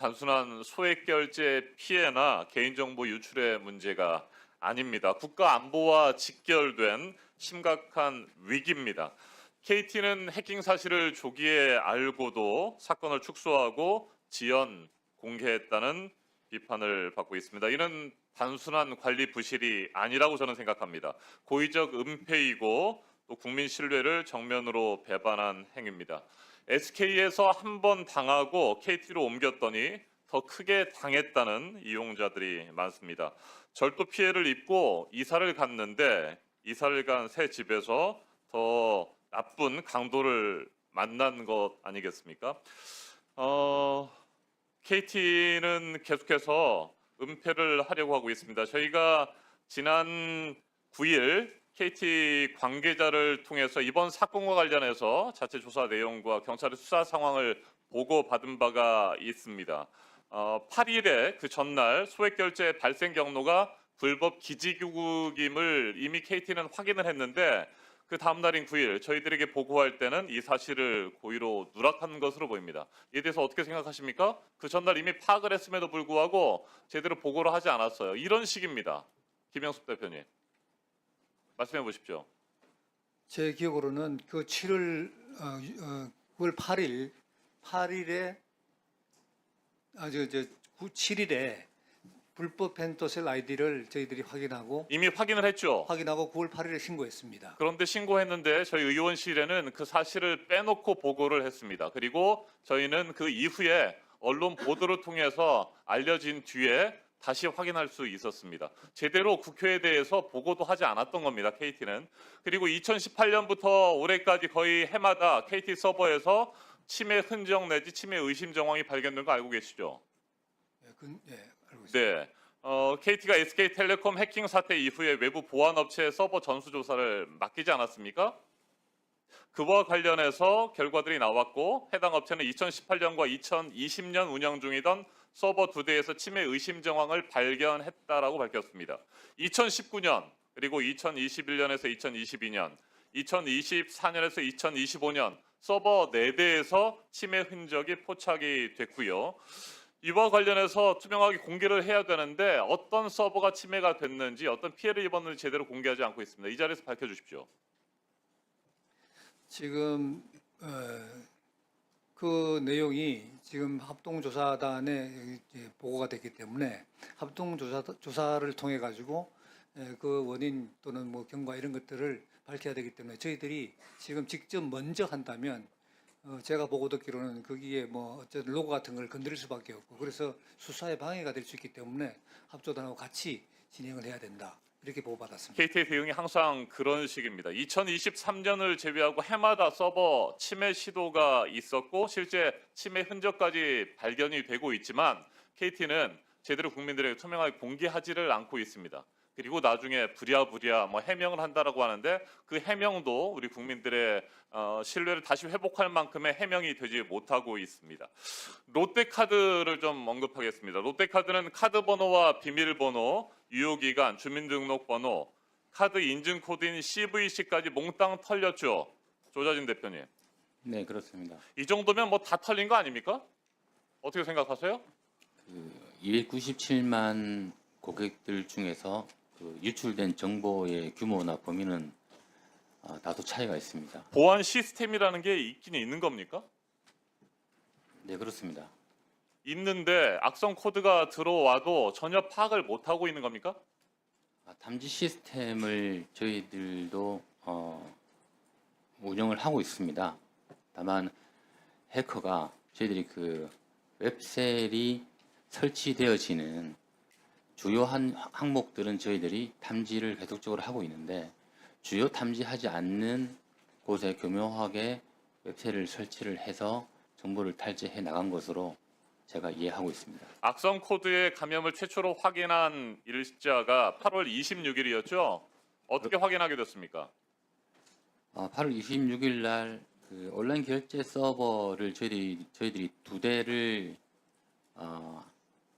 단순한 소액 결제 피해나 개인정보 유출의 문제가 아닙니다. 국가 안보와 직결된 심각한 위기입니다. KT는 해킹 사실을 조기에 알고도 사건을 축소하고 지연 공개했다는 비판을 받고 있습니다. 이는 단순한 관리 부실이 아니라고 저는 생각합니다. 고의적 은폐이고 또 국민 신뢰를 정면으로 배반한 행위입니다. SK에서 한 번 당하고 KT로 옮겼더니 더 크게 당했다는 이용자들이 많습니다. 절도 피해를 입고 이사를 갔는데 이사를 간 새 집에서 더 나쁜 강도를 만난 것 아니겠습니까? KT는 계속해서 은폐를 하려고 하고 있습니다. 저희가 지난 9일 KT 관계자를 통해서 이번 사건과 관련해서 자체 조사 내용과 경찰의 수사 상황을 보고받은 바가 있습니다. 8일에 그 전날 소액 결제 발생 경로가 불법 기지국임을 이미 KT는 확인을 했는데 그 다음 날인 9일 저희들에게 보고할 때는 이 사실을 고의로 누락한 것으로 보입니다. 이에 대해서 어떻게 생각하십니까? 그 전날 이미 파악을 했음에도 불구하고 제대로 보고를 하지 않았어요. 이런 식입니다. 김영숙 대표님. 말씀해 보십시오. 제 기억으로는 그 9월 8일에 7일에 불법 펜토셀 아이디를 저희들이 이미 확인을 했죠. 확인하고 9월 8일에 신고했습니다. 그런데 신고했는데 저희 의원실에는 그 사실을 빼놓고 보고를 했습니다. 그리고 저희는 그 이후에 언론 보도를 통해서 알려진 뒤에 다시 확인할 수 있었습니다. 제대로 국회에 대해서 보고도 하지 않았던 겁니다. KT는. 그리고 2018년부터 올해까지 거의 해마다 KT 서버에서 침해 흔적 내지 침해 의심 정황이 발견된 거 알고 계시죠? 알고 있습니다. 네. KT가 SK텔레콤 해킹 사태 이후에 외부 보안 업체 서버 전수 조사를 맡기지 않았습니까? 그와 관련해서 결과들이 나왔고 해당 업체는 2018년과 2020년 운영 중이던 서버 2대에서 침해 의심 정황을 발견했다라고 밝혔습니다. 2019년 그리고 2021년에서 2022년, 2024년에서 2025년 서버 4대에서 침해 흔적이 포착이 됐고요. 이와 관련해서 투명하게 공개를 해야 되는데 어떤 서버가 침해가 됐는지 어떤 피해를 입었는지 제대로 공개하지 않고 있습니다. 이 자리에서 밝혀주십시오. 지금 그 내용이 지금 합동조사단에 이제 보고가 됐기 때문에 합동조사를 통해 가지고 그 원인 또는 뭐 경과 이런 것들을 밝혀야 되기 때문에 저희들이 지금 직접 먼저 한다면 제가 보고 듣기로는 거기에 뭐 어쨌든 로고 같은 걸 건드릴 수밖에 없고 그래서 수사에 방해가 될 수 있기 때문에 합조단하고 같이 진행을 해야 된다. 이렇게 보고받았습니다. KT의 대응이 항상 그런 식입니다. 2023년을 제외하고 해마다 서버 침해 시도가 있었고 실제 침해 흔적까지 발견이 되고 있지만 KT는 제대로 국민들에게 투명하게 공개하지를 않고 있습니다. 그리고 나중에 부랴부랴 뭐 해명을 한다라고 하는데 그 해명도 우리 국민들의 신뢰를 다시 회복할 만큼의 해명이 되지 못하고 있습니다. 롯데카드를 좀 언급하겠습니다. 롯데카드는 카드 번호와 비밀번호, 유효기간, 주민등록번호, 카드 인증 코드인 CVC까지 몽땅 털렸죠. 조자진 대표님. 네, 그렇습니다. 이 정도면 뭐 다 털린 거 아닙니까? 어떻게 생각하세요? 297만 고객들 중에서 그 유출된 정보의 규모나 범위는 다소 차이가 있습니다. 보안 시스템이라는 게 있긴 있는 겁니까? 네, 그렇습니다. 있는데 악성 코드가 들어와도 전혀 파악을 못하고 있는 겁니까? 탐지 시스템을 저희들도 운영을 하고 있습니다. 다만 해커가 저희들이 그 웹셀이 설치되어지는 주요한 항목들은 저희들이 탐지를 계속적으로 하고 있는데 주요 탐지하지 않는 곳에 교묘하게 웹셀을 설치를 해서 정보를 탈취해 나간 것으로 제가 이해하고 있습니다. 악성 코드의 감염을 최초로 확인한 일자가 8월 26일이었죠? 어떻게 확인하게 됐습니까? 8월 26일 날 그 온라인 결제 서버를 저희들이 2대를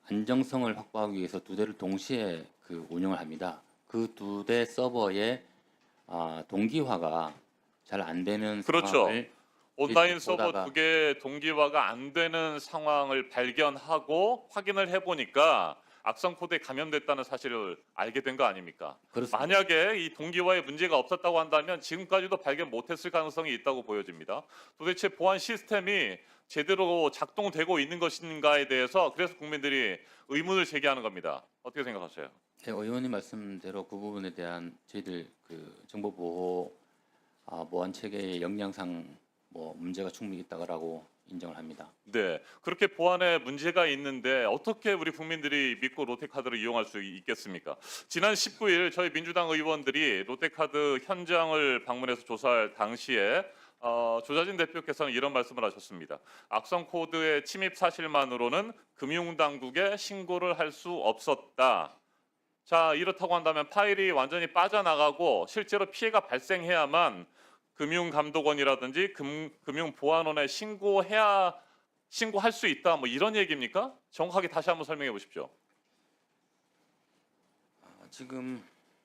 안정성을 확보하기 위해서 2대를 동시에 그 운영을 합니다. 그 2대 서버의 동기화가 잘 안 되는 그렇죠. 상황을 온라인 서버 보다가- 두 개 동기화가 안 되는 상황을 발견하고 확인을 해보니까 악성 코드에 감염됐다는 사실을 알게 된 거 아닙니까? 그렇습니다. 만약에 이 동기화에 문제가 없었다고 한다면 지금까지도 발견 못했을 가능성이 있다고 보여집니다. 도대체 보안 시스템이 제대로 작동되고 있는 것인가에 대해서 그래서 국민들이 의문을 제기하는 겁니다. 어떻게 생각하세요? 네, 의원님 말씀대로 그 부분에 대한 저희들 그 정보 보호 보안 체계의 역량상 뭐 문제가 충분히 있다고 인정을 합니다. 네, 그렇게 보안에 문제가 있는데 어떻게 우리 국민들이 믿고 롯데카드를 이용할 수 있겠습니까? 지난 19일 저희 민주당 의원들이 롯데카드 현장을 방문해서 조사할 당시에 조자진 대표께서는 이런 말씀을 하셨습니다. 악성 코드의 침입 사실만으로는 금융당국에 신고를 할 수 없었다. 자, 이렇다고 한다면 파일이 완전히 빠져나가고 실제로 피해가 발생해야만 금융감독원이라든지 금융보안원에 신고할 수 있다. 뭐 이런 얘기입니까? 정확하게 다시 한번 설명해 보십시오. 지금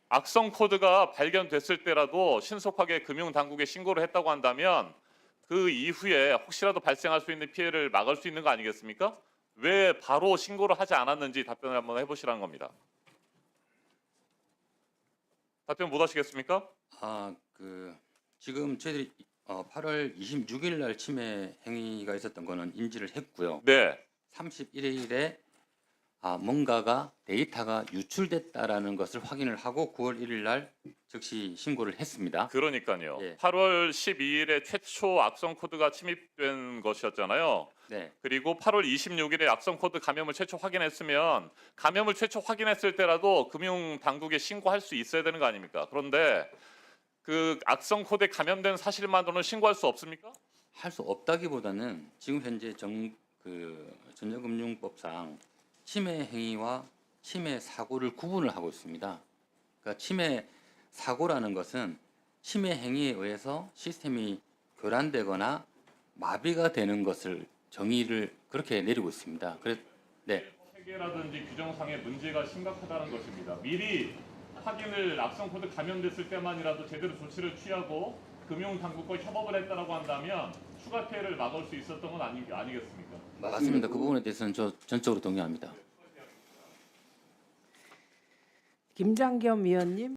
악성 코드가 발견됐을 때라도 신속하게 금융당국에 신고를 했다고 한다면 그 이후에 혹시라도 발생할 수 있는 피해를 막을 수 있는 거 아니겠습니까? 왜 바로 신고를 하지 않았는지 답변을 한번 해보시라는 겁니다. 답변 못 하시겠습니까? 지금 저희들이 8월 26일 날 침해 행위가 있었던 거는 인지를 했고요. 네. 31일에 뭔가가 데이터가 유출됐다라는 것을 확인을 하고 9월 1일 날 즉시 신고를 했습니다. 그러니까요. 예. 8월 12일에 최초 악성 코드가 침입된 것이었잖아요. 네, 그리고 8월 26일에 악성 코드 감염을 최초 확인했으면 감염을 최초 확인했을 때라도 금융 당국에 신고할 수 있어야 되는 거 아닙니까? 그런데 그 악성 코드에 감염된 사실만으로는 신고할 수 없습니까? 할 수 없다기보다는 지금 현재 전자금융법상 침해 행위와 침해 사고를 구분을 하고 있습니다. 그러니까 침해 사고라는 것은 침해 행위에 의해서 시스템이 교란되거나 마비가 되는 것을 정의를 그렇게 내리고 있습니다. 네, 체계라든지 규정상의 문제가 심각하다는 것입니다. 미리 확인을 악성 코드 감염됐을 때만이라도 제대로 조치를 취하고 금융 당국과 협업을 했다라고 한다면 추가 피해를 막을 수 있었던 건 아니겠습니까? 맞습니다. 그 부분에 대해서는 저 전적으로 동의합니다. 김장겸 위원님.